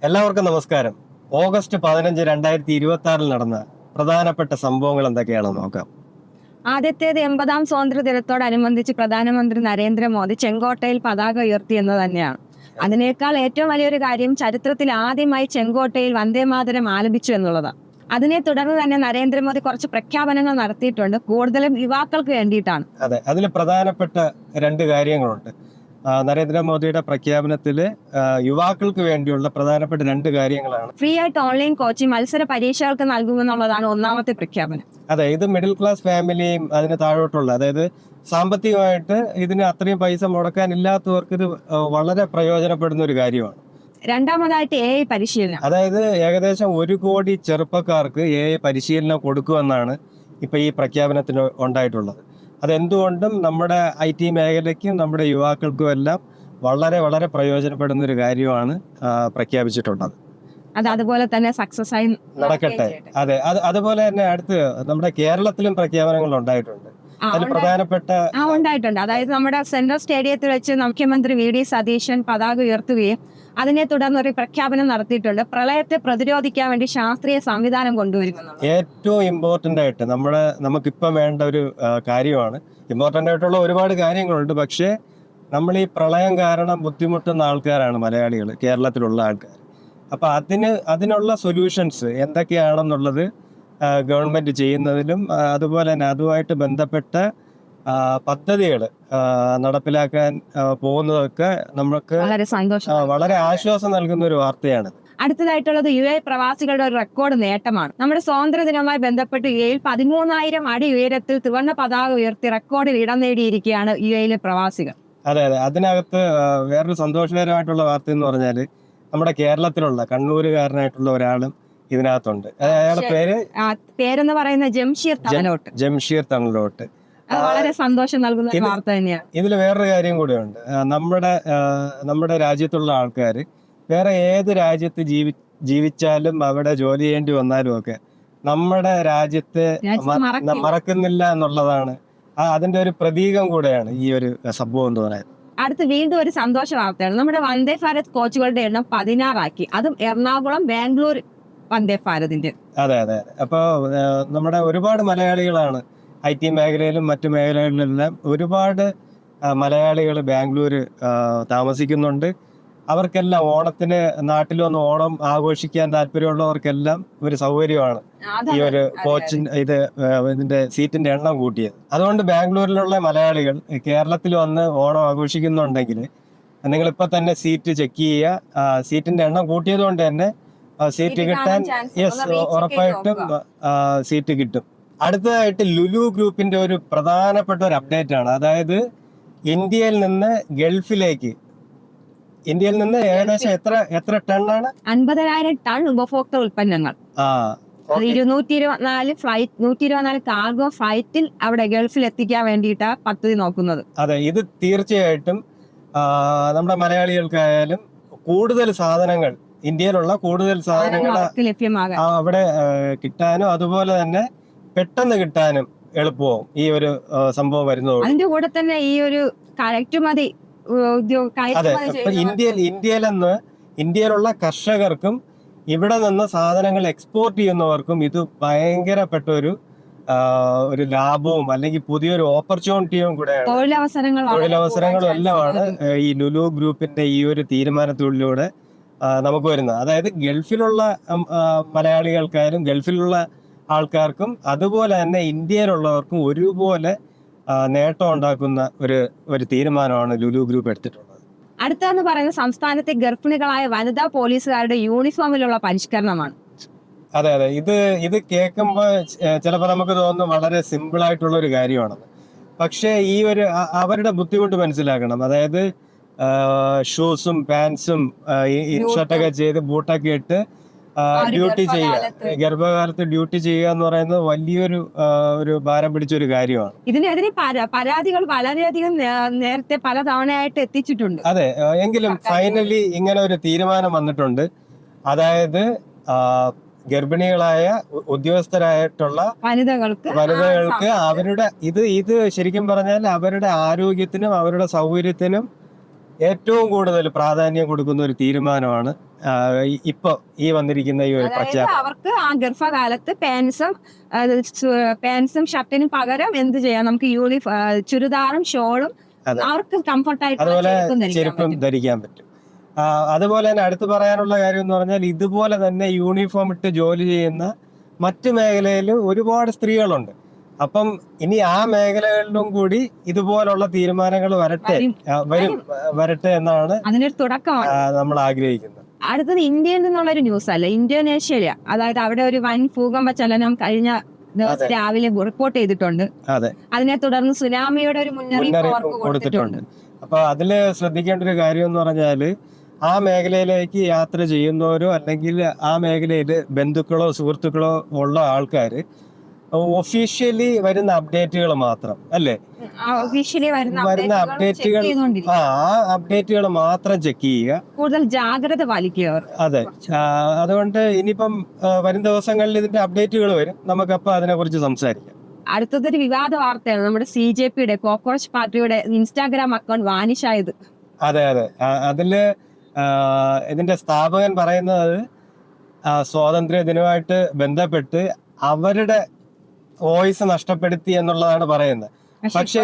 എല്ലാവർക്കും നമസ്കാരം. ഓഗസ്റ്റ് 15, 2026 നടന്ന പ്രധാനപ്പെട്ട സംഭവങ്ങൾ എന്തൊക്കെയാണെന്ന് നോക്കാം. ആദ്യത്തേത് 80ാം സ്വാതന്ത്ര്യ ദിനത്തോടനുബന്ധിച്ച് പ്രധാനമന്ത്രി നരേന്ദ്രമോദി ചെങ്കോട്ടയിൽ പതാക ഉയർത്തി എന്ന് തന്നെയാണ്. അതിനേക്കാൾ ഏറ്റവും വലിയൊരു കാര്യം ചരിത്രത്തിൽ ആദ്യമായി ചെങ്കോട്ടയിൽ വന്ദേമാതരം ആലപിച്ചു എന്നുള്ളതാണ്. അതിനെ തുടർന്ന് തന്നെ നരേന്ദ്രമോദി കുറച്ച് പ്രഖ്യാപനങ്ങൾ നടത്തിയിട്ടുണ്ട്, കൂടുതലും യുവാക്കൾക്ക് വേണ്ടിയിട്ടാണ്. അതെ, അതിൽ പ്രധാനപ്പെട്ട രണ്ട് കാര്യങ്ങളുണ്ട്. നരേന്ദ്രമോദിയുടെ പ്രഖ്യാപനത്തില് യുവാക്കൾക്ക് വേണ്ടിയുള്ള പ്രധാനപ്പെട്ട രണ്ട് കാര്യങ്ങളാണ്. ഫ്രീ ആയിട്ട് ഓൺലൈൻ കോച്ചിങ് മത്സര പരീക്ഷകൾക്ക് നൽകുമെന്നുള്ളതാണ് ഒന്നാമത്തെ പ്രഖ്യാപനം. അതെ, ഇത് മിഡിൽ ക്ലാസ് ഫാമിലിയും അതിന് താഴോട്ടുള്ള, അതായത് സാമ്പത്തികമായിട്ട് ഇതിന് അത്രയും പൈസ മുടക്കാനില്ലാത്തവർക്ക് ഇത് വളരെ പ്രയോജനപ്പെടുന്ന ഒരു കാര്യമാണ്. രണ്ടാമതായിട്ട് AI പരിശീലനം, അതായത് ഏകദേശം 1 കോടി ചെറുപ്പക്കാർക്ക് AI പരിശീലനം കൊടുക്കുമെന്നാണ് ഇപ്പൊ ഈ പ്രഖ്യാപനത്തിന് ഉണ്ടായിട്ടുള്ളത്. അതെന്തുകൊണ്ടും നമ്മുടെ IT മേഖലയ്ക്കും നമ്മുടെ യുവാക്കൾക്കും എല്ലാം വളരെ വളരെ പ്രയോജനപ്പെടുന്ന ഒരു കാര്യമാണ് പ്രഖ്യാപിച്ചിട്ടുള്ളത്. അത് അതുപോലെ തന്നെ സക്സസ് ആയി നടക്കട്ടെ. അതെ, അതുപോലെ തന്നെ അടുത്ത് നമ്മുടെ കേരളത്തിലും പ്രഖ്യാപനങ്ങൾ ഉണ്ടായിട്ടുണ്ട്. അതിൽ പ്രധാനപ്പെട്ട ഉണ്ടായിട്ടുണ്ട്. അതായത് നമ്മുടെ സെൻട്രൽ സ്റ്റേഡിയത്തിൽ വെച്ച് മുഖ്യമന്ത്രി VD സതീശൻ പതാക ഉയർത്തുകയും അതിനെ തുടർന്ന് ഒരു പ്രഖ്യാപനം നടത്തിയിട്ടുണ്ട്. പ്രളയത്തെ പ്രതിരോധിക്കാൻ വേണ്ടി ശാസ്ത്രീയ സംവിധാനം കൊണ്ടുവരുമെന്ന്. ഏറ്റവും ഇമ്പോർട്ടന്റ് ആയിട്ട് നമുക്കിപ്പം വേണ്ട ഒരു കാര്യമാണ്. ഇമ്പോർട്ടന്റ് ആയിട്ടുള്ള ഒരുപാട് കാര്യങ്ങളുണ്ട്, പക്ഷേ നമ്മൾ ഈ പ്രളയം കാരണം ബുദ്ധിമുട്ടുന്ന ആൾക്കാരാണ് മലയാളികൾ, കേരളത്തിലുള്ള ആൾക്കാർ. അപ്പൊ അതിനുള്ള സൊല്യൂഷൻസ് എന്തൊക്കെയാണെന്നുള്ളത് ഗവൺമെന്റ് ചെയ്യുന്നതിലും അതുപോലെ തന്നെ അതുമായിട്ട് ബന്ധപ്പെട്ട പദ്ധതികൾ നടപ്പിലാക്കാൻ പോകുന്നതൊക്കെ നമുക്ക് വളരെ ആശ്വാസം നൽകുന്ന ഒരു വാർത്തയാണ്. അടുത്തതായിട്ടുള്ളത് UAE പ്രവാസികളുടെ ഒരു റെക്കോർഡ് നേട്ടമാണ്. നമ്മുടെ സ്വാതന്ത്ര്യ ദിനവുമായി ബന്ധപ്പെട്ട് UAE 13,000 അടി ഉയരത്തിൽ ത്രിവർണ്ണ പതാക ഉയർത്തി റെക്കോർഡിൽ ഇടം നേടിയിരിക്കുകയാണ് UAE പേരവാസികൾ. അതെ, വേറൊരു സന്തോഷകരമായിട്ടുള്ള വാർത്ത എന്ന് പറഞ്ഞാല് നമ്മുടെ കേരളത്തിലുള്ള കണ്ണൂരുകാരനായിട്ടുള്ള ഒരാളും ഇതിനകത്തുണ്ട്. അയാളുടെ പേരെന്ന് പറയുന്ന ജംഷീർ തണലോട്ട്. വളരെ സന്തോഷം നൽകുന്ന വാർത്ത തന്നെയാണ്. ഇതിൽ വേറൊരു കാര്യം കൂടെയുണ്ട്. നമ്മുടെ രാജ്യത്തുള്ള ആൾക്കാർ വേറെ ഏത് രാജ്യത്ത് ജീവിച്ചാലും അവിടെ ജോലി ചെയ്യേണ്ടി വന്നാലും ഒക്കെ നമ്മുടെ രാജ്യത്തെ മറക്കുന്നില്ല എന്നുള്ളതാണ് അതിന്റെ ഒരു പ്രതീകം കൂടെയാണ് ഈ ഒരു സംഭവം എന്ന് പറയുന്നത്. അടുത്ത് വീണ്ടും ഒരു സന്തോഷ വാർത്തയാണ്. നമ്മുടെ വന്ദേ ഭാരത് കോച്ചുകളുടെ എണ്ണം 16 ആക്കി. അതും എറണാകുളം, ബാംഗ്ലൂർ വന്ദേ ഭാരതിന്റെ. അതെ. അപ്പൊ നമ്മുടെ ഒരുപാട് മലയാളികളാണ് IT മേഖലയിലും മറ്റു മേഖലകളിലെല്ലാം ഒരുപാട് മലയാളികൾ ബാംഗ്ലൂർ താമസിക്കുന്നുണ്ട്. അവർക്കെല്ലാം ഓണത്തിന് നാട്ടിൽ വന്ന് ഓണം ആഘോഷിക്കാൻ താല്പര്യമുള്ളവർക്കെല്ലാം ഒരു സൗകര്യമാണ് ഈ ഒരു ഇതിന്റെ സീറ്റിന്റെ എണ്ണം കൂട്ടിയത്. അതുകൊണ്ട് ബാംഗ്ലൂരിലുള്ള മലയാളികൾ കേരളത്തിൽ വന്ന് ഓണം ആഘോഷിക്കുന്നുണ്ടെങ്കിൽ നിങ്ങളിപ്പോ തന്നെ സീറ്റ് ചെക്ക് ചെയ്യുക. സീറ്റിന്റെ എണ്ണം കൂട്ടിയത് കൊണ്ട് തന്നെ സീറ്റ് കിട്ടാൻ ഉറപ്പായിട്ടും സീറ്റ് കിട്ടും. അടുത്തതായിട്ട് ലുലു ഗ്രൂപ്പിന്റെ ഒരു പ്രധാനപ്പെട്ട ഒരു അപ്ഡേറ്റ് ആണ്. അതായത് ഇന്ത്യയിൽ നിന്ന് ഏകദേശം എത്ര ടണ്ണാണ്? 50,000 ടൺ ഉപഭോക്തൃ ഉൽപ്പന്നങ്ങൾ. 124 കാർഗോ ഫ്ലൈറ്റിൽ അവിടെ ഗൾഫിൽ എത്തിക്കാൻ വേണ്ടിയിട്ടാണ് പദ്ധതി നോക്കുന്നത്. അതെ, ഇത് തീർച്ചയായിട്ടും നമ്മുടെ മലയാളികൾക്കായാലും കൂടുതൽ സാധനങ്ങൾ, ഇന്ത്യയിലുള്ള കൂടുതൽ സാധനങ്ങൾ അവിടെ കിട്ടാനും അതുപോലെ തന്നെ പെട്ടെന്ന് കിട്ടാനും എളുപ്പവും ഈ ഒരു സംഭവം വരുന്നത്. അതിന്റെ കൂടെ തന്നെ ഈ ഒരു കയറ്റുമതി അതെ, ഇന്ത്യയിലുള്ള കർഷകർക്കും ഇവിടെ നിന്ന് സാധനങ്ങൾ എക്സ്പോർട്ട് ചെയ്യുന്നവർക്കും ഇത് ഭയങ്കരപ്പെട്ട ഒരു ലാഭവും അല്ലെങ്കിൽ പുതിയൊരു ഓപ്പർച്യൂണിറ്റിയും കൂടെയാണ്. തൊഴിലവസരങ്ങളും എല്ലാമാണ് ഈ ലുലു ഗ്രൂപ്പിന്റെ ഈ ഒരു തീരുമാനത്തിലൂടെ നമുക്ക് വരുന്നത്. അതായത് ഗൾഫിലുള്ള മലയാളികൾക്കായാലും ഗൾഫിലുള്ള ആൾക്കാർക്കും അതുപോലെ തന്നെ ഇന്ത്യയിലുള്ളവർക്കും ഒരുപോലെ നേട്ടം ഉണ്ടാക്കുന്ന ഒരു തീരുമാനമാണ് ലുലു ഗ്രൂപ്പ് എടുത്തിട്ടുള്ളത്. അടുത്തെന്ന് പറയുന്നത് സംസ്ഥാനത്തെ ഗർഭിണികളായ വനിതാ പോലീസുകാരുടെ യൂണിഫോമിലുള്ള പരിഷ്കരണമാണ്. അതെ, ഇത് കേൾക്കുമ്പോൾ ചിലപ്പോൾ നമുക്ക് തോന്നുന്നു വളരെ സിമ്പിൾ ആയിട്ടുള്ള ഒരു കാര്യമാണെന്ന്. പക്ഷേ അവരുടെ ബുദ്ധിമുട്ട് മനസ്സിലാക്കണം. അതായത് ഷൂസും പാൻസും ഷർട്ടൊക്കെ ചെയ്ത് ബൂട്ടൊക്കെ ഇട്ട് ഡ്യൂട്ടി ചെയ്യുക, ഗർഭകാലത്ത് ഡ്യൂട്ടി ചെയ്യുക എന്ന് പറയുന്നത് വലിയൊരു ഭാരം പിടിച്ചൊരു കാര്യമാണ്. ഇതിനെതിരെ പരാതികൾ വളരെയധികം നേരത്തെ പല തവണയായിട്ട് എത്തിച്ചിട്ടുണ്ട്. അതെ, എങ്കിലും ഫൈനലി ഇങ്ങനെ ഒരു തീരുമാനം വന്നിട്ടുണ്ട്. അതായത് ഗർഭിണികളായ ഉദ്യോഗസ്ഥരായിട്ടുള്ള വനിതകൾക്ക് അവരുടെ ഇത് ശരിക്കും പറഞ്ഞാൽ അവരുടെ ആരോഗ്യത്തിനും അവരുടെ സൗകര്യത്തിനും ഏറ്റവും കൂടുതൽ പ്രാധാന്യം കൊടുക്കുന്ന ഒരു തീരുമാനമാണ് ഇപ്പൊ ഈ വന്നിരിക്കുന്ന ഈ ഒരു അതായത് പ്രഖ്യാപനം. അവർക്ക് ആ ഗർഭകാലത്ത് പാൻസും ഷർട്ടിനും പകരം എന്ത് ചെയ്യാം, നമുക്ക് ചുരിദാറും ഷോളും അതെ. അവർക്ക് കംഫർട്ടായിട്ട് അതുപോലെ ചെരുപ്പും ധരിക്കാൻ പറ്റും. അതുപോലെ തന്നെ അടുത്ത് പറയാനുള്ള കാര്യം എന്ന് പറഞ്ഞാൽ ഇതുപോലെ തന്നെ യൂണിഫോം ഇട്ട് ജോലി ചെയ്യുന്ന മറ്റു മേഖലയിലും ഒരുപാട് സ്ത്രീകളുണ്ട്. അപ്പം ഇനി ആ മേഖലകളിലും കൂടി ഇതുപോലുള്ള തീരുമാനങ്ങൾ വരട്ടെ എന്നാണ് അതിനൊരു തുടക്കമാണ് നമ്മൾ ആഗ്രഹിക്കുന്നത്. അടുത്തത് ഇന്ത്യയിൽ നിന്നുള്ളൊരു ന്യൂസ് അല്ല, ഇന്തോനേഷ്യ. അതായത് അവിടെ ഒരു വൻ ഭൂകമ്പ ചലനം കഴിഞ്ഞ ദിവസം രാവിലെ റിപ്പോർട്ട് ചെയ്തിട്ടുണ്ട്. അതെ, അതിനെ തുടർന്ന് സുനാമിയുടെ ഒരു മുന്നറിയിപ്പ് കൊടുത്തിട്ടുണ്ട്. അപ്പൊ അതില് ശ്രദ്ധിക്കേണ്ട ഒരു കാര്യം എന്ന് പറഞ്ഞാല് ആ മേഖലയിലേക്ക് യാത്ര ചെയ്യുന്നവരോ അല്ലെങ്കിൽ ആ മേഖലയിൽ ബന്ധുക്കളോ സുഹൃത്തുക്കളോ ഉള്ള ആൾക്കാര് ഒഫീഷ്യലി വരുന്ന അപ്ഡേറ്റുകൾ മാത്രം അല്ലേ, ഒഫീഷ്യലി വരുന്ന അപ്ഡേറ്റുകൾ ആ അപ്ഡേറ്റുകൾ മാത്രം ചെക്ക് ചെയ്യുക, കൂടുതൽ ജാഗ്രത പാലിക്കുക. അതെ, അതുകൊണ്ട് ഇനിയിപ്പം വരും ദിവസങ്ങളിൽ ഇതിന്റെ അപ്ഡേറ്റുകൾ വരും, നമുക്കപ്പോൾ അതിനെ കുറിച്ച് സംസാരിക്കാം. അടുത്തതൊരു വിവാദ വാർത്തയാണ്, നമ്മുടെ CJPയുടെ കോക്രോച്ച് പാർട്ടിയുടെ ഇൻസ്റ്റാഗ്രാം അക്കൗണ്ട് വാനിഷ് ആയത്. അതെ, അതില് ഇതിന്റെ സ്ഥാപകൻ പറയുന്നത് സ്വാതന്ത്ര്യ ദിനമായിട്ട് ബന്ധപ്പെട്ട് അവരുടെ വോയിസ് നഷ്ടപ്പെടുത്തി എന്നുള്ളതാണ് പറയുന്നത്. പക്ഷെ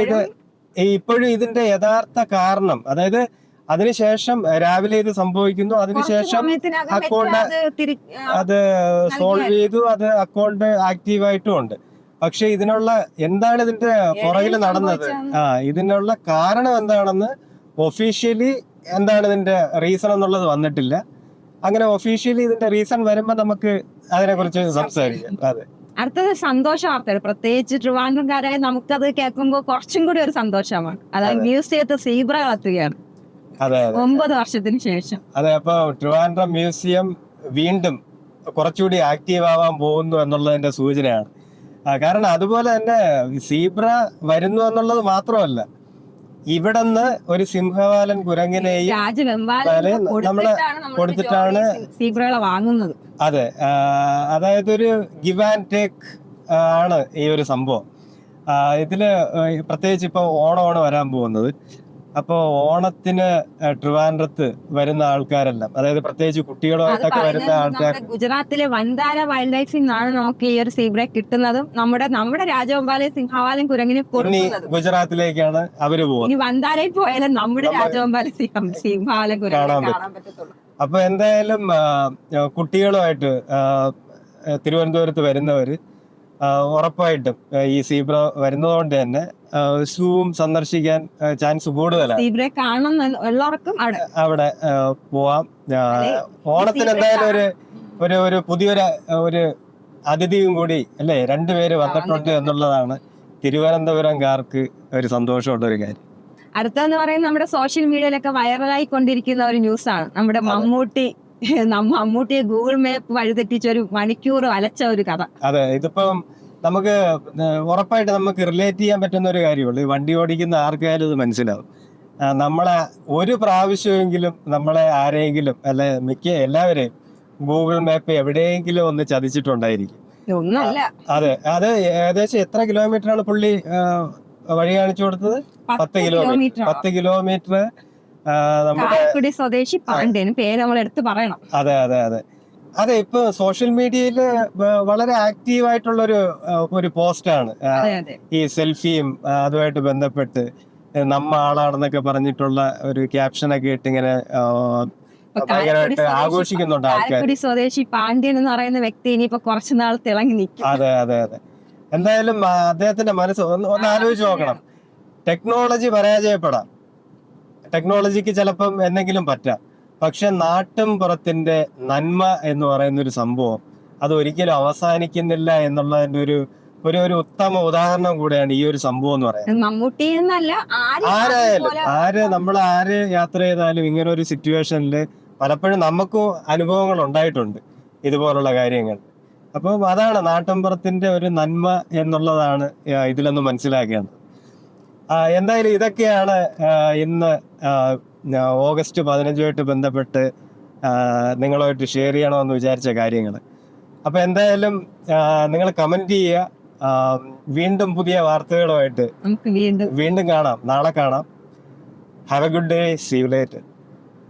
ഇപ്പോഴും ഇതിന്റെ യഥാർത്ഥ കാരണം, അതായത് അതിനുശേഷം രാവിലെ ഇത് സംഭവിക്കുന്നു, അതിനുശേഷം അക്കൗണ്ട് അത് സോൾവ് ചെയ്തു, അത് അക്കൗണ്ട് ആക്റ്റീവായിട്ടും ഉണ്ട്. പക്ഷെ ഇതിനുള്ള എന്താണ് ഇതിന്റെ പുറകിൽ നടന്നത്, ഇതിനുള്ള കാരണം എന്താണെന്ന് ഒഫീഷ്യലി എന്താണ് ഇതിന്റെ റീസൺ എന്നുള്ളത് വന്നിട്ടില്ല. അങ്ങനെ ഒഫീഷ്യലി ഇതിന്റെ റീസൺ വരുമ്പോ നമുക്ക് അതിനെ കുറിച്ച് സംസാരിക്കാം. അതെ, അടുത്തത് സന്തോഷ വാർത്തകൾ, പ്രത്യേകിച്ച് ട്രിവാൻഡ്രംകാരായ നമുക്കത് കേൾക്കുമ്പോൾ കുറച്ചും കൂടി ഒരു സന്തോഷമാണ്. അതായത് മ്യൂസിയത്ത് സീബ്രകൾ എത്തുകയാണ് 9 വർഷത്തിന് ശേഷം. അതെ, അപ്പൊ ട്രിവാൻഡ്രം മ്യൂസിയം വീണ്ടും കുറച്ചുകൂടി ആക്റ്റീവ് ആവാൻ പോകുന്നു എന്നുള്ളതിന്റെ സൂചനയാണ്. കാരണം അതുപോലെ തന്നെ സീബ്ര വരുന്നു എന്നുള്ളത് മാത്രമല്ല, ഇവിടുന്ന് ഒരു സിംഹവാലൻ കുരങ്ങിനെയും നമ്മള് കൊടുത്തിട്ടാണ് സീബ്രകളെ വാങ്ങുന്നത്. അതെ, അതായത് ഒരു ഗിവ് ആൻഡ് ടേക്ക് ആണ് ഈ ഒരു സംഭവം. ഇതില് പ്രത്യേകിച്ച് ഇപ്പൊ ഓണമാണ് വരാൻ പോകുന്നത്. അപ്പോ ഓണത്തിന് ട്രിവാൻഡ്രത്ത് വരുന്ന ആൾക്കാരെല്ലാം, അതായത് പ്രത്യേകിച്ച് കുട്ടികളായിട്ടൊക്കെ വരുന്ന ആൾക്കാർ, ഗുജറാത്തിലെ വൻതാര വൈൽഡ് ലൈഫിൽ നിന്നാണ് നമുക്ക് ഈ ഒരു സീബ്ര കിട്ടുന്നതും നമ്മുടെ രാജവെമ്പാല സിംഹവാലൻ കുരങ്ങിന് ഗുജറാത്തിലേക്കാണ് അവര് പോകുന്നത്. ഇനി വൻതാരയിൽ പോയാലും നമ്മുടെ രാജവെമ്പാല സിംഹവാലൻ കുരങ്ങിനെ കാണാൻ പറ്റത്തുള്ളൂ. അപ്പൊ എന്തായാലും കുട്ടികളുമായിട്ട് തിരുവനന്തപുരത്ത് വരുന്നവര് ഉറപ്പായിട്ടും ഈ സീബ്ര വരുന്നതുകൊണ്ട് തന്നെ സൂവും സന്ദർശിക്കാൻ ചാൻസ് കൂടുതലാണ്. അവിടെ പോവാം. ഓണത്തിന് എന്തായാലും ഒരു പുതിയൊരു അതിഥിയും കൂടി അല്ലേ, 2 പേര് വന്നിട്ടുണ്ട് എന്നുള്ളതാണ് തിരുവനന്തപുരംകാർക്ക് ഒരു സന്തോഷമുള്ള ഒരു കാര്യം. അടുത്തെന്ന് പറയുന്നത് നമ്മുടെ സോഷ്യൽ മീഡിയയിലൊക്കെ വൈറലായി കൊണ്ടിരിക്കുന്ന ഒരു ന്യൂസാണ്. നമ്മുടെ മമ്മൂട്ടിയെ ഗൂഗിൾ മാപ്പ് വഴിതെറ്റിച്ച ഒരു മണിക്കൂർ അലച്ച ഒരു കഥ. അതെ, ഇതിപ്പം നമുക്ക് ഉറപ്പായിട്ട് നമുക്ക് റിലേറ്റ് ചെയ്യാൻ പറ്റുന്ന ഒരു കാര്യമുള്ളൂ. വണ്ടി ഓടിക്കുന്ന ആർക്കായാലും ഇത് മനസ്സിലാവും. നമ്മളെ ഒരു പ്രാവശ്യമെങ്കിലും നമ്മളെ ആരെങ്കിലും എല്ലാവരെയും ഗൂഗിൾ മാപ്പ് എവിടെയെങ്കിലും ഒന്ന് ചതിച്ചിട്ടുണ്ടായിരിക്കും. അതെ, അത് ഏകദേശം എത്ര കിലോമീറ്ററാണ് പുള്ളി വഴി കാണിച്ചു കൊടുത്തത്? 10 കിലോമീറ്റർ. നമ്മുടെ സ്വദേശി പാണ്ഡ്യൻ, പേര് നമ്മൾ എടുത്ത് പറയണം. അതെ, ഇപ്പൊ സോഷ്യൽ മീഡിയയില് വളരെ ആക്റ്റീവ് ആയിട്ടുള്ള ഒരു പോസ്റ്റാണ് ഈ സെൽഫിയും അതുമായിട്ട് ബന്ധപ്പെട്ട് നമ്മ ആളാണെന്നൊക്കെ പറഞ്ഞിട്ടുള്ള ഒരു ക്യാപ്ഷനൊക്കെ ഇട്ട് ഇങ്ങനെ ഭയങ്കരമായിട്ട് ആഘോഷിക്കുന്നുണ്ട് ആൾക്കാർ. സ്വദേശി പാണ്ഡ്യൻ എന്ന് പറയുന്ന വ്യക്തി ഇനിയിപ്പോ കുറച്ചുനാൾ തിളങ്ങി നിൽക്കും. അതെ, എന്തായാലും അദ്ദേഹത്തിന്റെ മനസ്സ് ഒന്ന് ആലോചിച്ച് നോക്കണം. ടെക്നോളജി പരാജയപ്പെടാം, ടെക്നോളജിക്ക് ചിലപ്പം എന്തെങ്കിലും പറ്റാം, പക്ഷെ നാട്ടും പുറത്തിന്റെ നന്മ എന്ന് പറയുന്ന ഒരു സംഭവം അത് ഒരിക്കലും അവസാനിക്കുന്നില്ല എന്നുള്ളതിന്റെ ഒരു ഉത്തമ ഉദാഹരണം കൂടെയാണ് ഈ ഒരു സംഭവം എന്ന് പറയുന്നത്. ആര് യാത്ര ചെയ്താലും ഇങ്ങനെ ഒരു സിറ്റുവേഷനിൽ പലപ്പോഴും നമുക്കും അനുഭവങ്ങൾ ഉണ്ടായിട്ടുണ്ട് ഇതുപോലുള്ള കാര്യങ്ങൾ. അപ്പം അതാണ് നാട്ടിൻപുറത്തിന്റെ ഒരു നന്മ എന്നുള്ളതാണ് ഇതിലൊന്ന് മനസ്സിലാക്കേണ്ടത്. എന്തായാലും ഇതൊക്കെയാണ് ഇന്ന് ഓഗസ്റ്റ് 15 ബന്ധപ്പെട്ട് നിങ്ങളുമായിട്ട് ഷെയർ ചെയ്യണമെന്ന് വിചാരിച്ച കാര്യങ്ങൾ. അപ്പൊ എന്തായാലും നിങ്ങൾ കമന്റ് ചെയ്യുക. വീണ്ടും പുതിയ വാർത്തകളുമായിട്ട് വീണ്ടും കാണാം. നാളെ കാണാം. Have a good day, see you later.